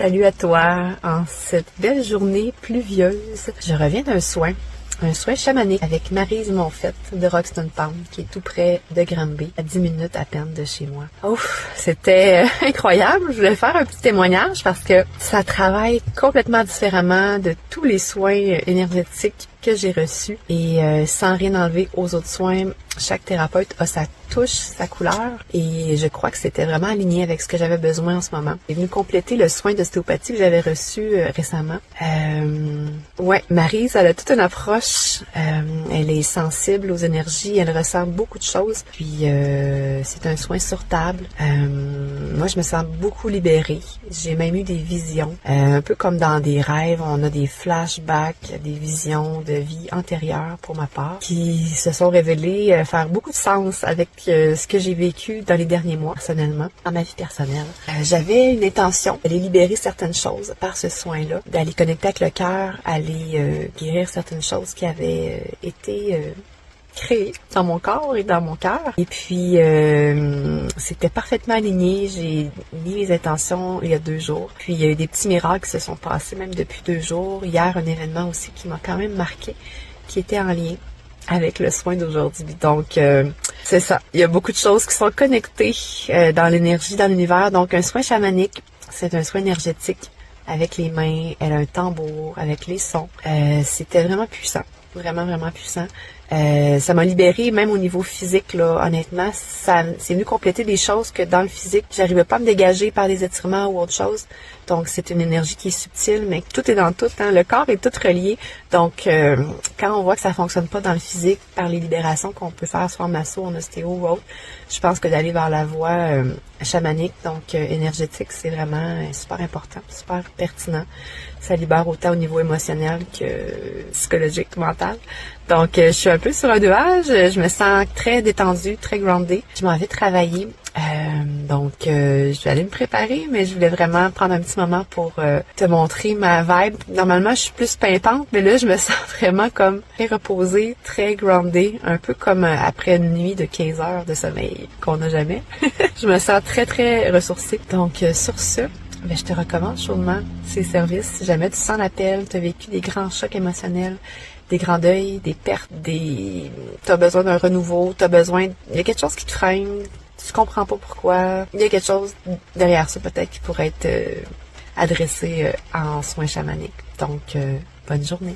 Salut à toi en cette belle journée pluvieuse. Je reviens d'un soin chamanique avec Maryse Monfette de Roxton Palm, qui est tout près de Granby, à 10 minutes à peine de chez moi. Ouf, c'était incroyable. Je voulais faire un petit témoignage parce que ça travaille complètement différemment de tous les soins énergétiques que j'ai reçus et sans rien enlever aux autres soins. Chaque thérapeute a sa touche, sa couleur et je crois que c'était vraiment aligné avec ce que j'avais besoin en ce moment. Il est venu compléter le soin d'ostéopathie que j'avais reçu récemment. Maryse, elle a toute une approche. Elle est sensible aux énergies, elle ressent beaucoup de choses. Puis c'est un soin sur table. Moi, je me sens beaucoup libérée. J'ai même eu des visions, un peu comme dans des rêves. On a des flashbacks, des visions de vie antérieure pour ma part, qui se sont révélées faire beaucoup de sens avec ce que j'ai vécu dans les derniers mois, personnellement, dans ma vie personnelle. J'avais une intention d'aller libérer certaines choses par ce soin-là, d'aller connecter avec le cœur, aller guérir certaines choses qui avaient été créées dans mon corps et dans mon cœur. Et puis, c'était parfaitement aligné. J'ai mis les intentions il y a 2 jours. Puis, il y a eu des petits miracles qui se sont passés même depuis 2 jours. Hier, un événement aussi qui m'a quand même marqué, qui était en lien avec le soin d'aujourd'hui. Donc, c'est ça. Il y a beaucoup de choses qui sont connectées dans l'énergie, dans l'univers. Donc, un soin chamanique, c'est un soin énergétique avec les mains. Elle a un tambour avec les sons. C'était vraiment puissant. Vraiment, vraiment puissant. Ça m'a libérée, même au niveau physique, là, honnêtement. C'est venu compléter des choses que dans le physique, j'arrivais pas à me dégager par des étirements ou autre chose. Donc, c'est une énergie qui est subtile, mais tout est dans tout. Hein. Le corps est tout relié. Donc, quand on voit que ça fonctionne pas dans le physique, par les libérations qu'on peut faire soit en masso, en ostéo ou autre, je pense que d'aller vers la voie chamanique, donc énergétique, c'est vraiment super important, super pertinent. Ça libère autant au niveau émotionnel que psychologique, mental. Donc, je suis un peu sur un nuage. Je me sens très détendue, très groundée. Je m'en vais travailler. Je vais aller me préparer, mais je voulais vraiment prendre un petit moment pour te montrer ma vibe. Normalement, je suis plus pimpante, mais là, je me sens vraiment comme très reposée, très groundée, un peu comme après une nuit de 15 heures de sommeil qu'on n'a jamais. Je me sens très, très ressourcée. Donc, sur ce, je te recommande chaudement ces services. Si jamais tu sens l'appel, tu as vécu des grands chocs émotionnels, des grands deuils, des pertes, t'as besoin d'un renouveau, il y a quelque chose qui te freine, tu comprends pas pourquoi, il y a quelque chose derrière ça peut-être qui pourrait être adressé en soins chamaniques. Donc, bonne journée.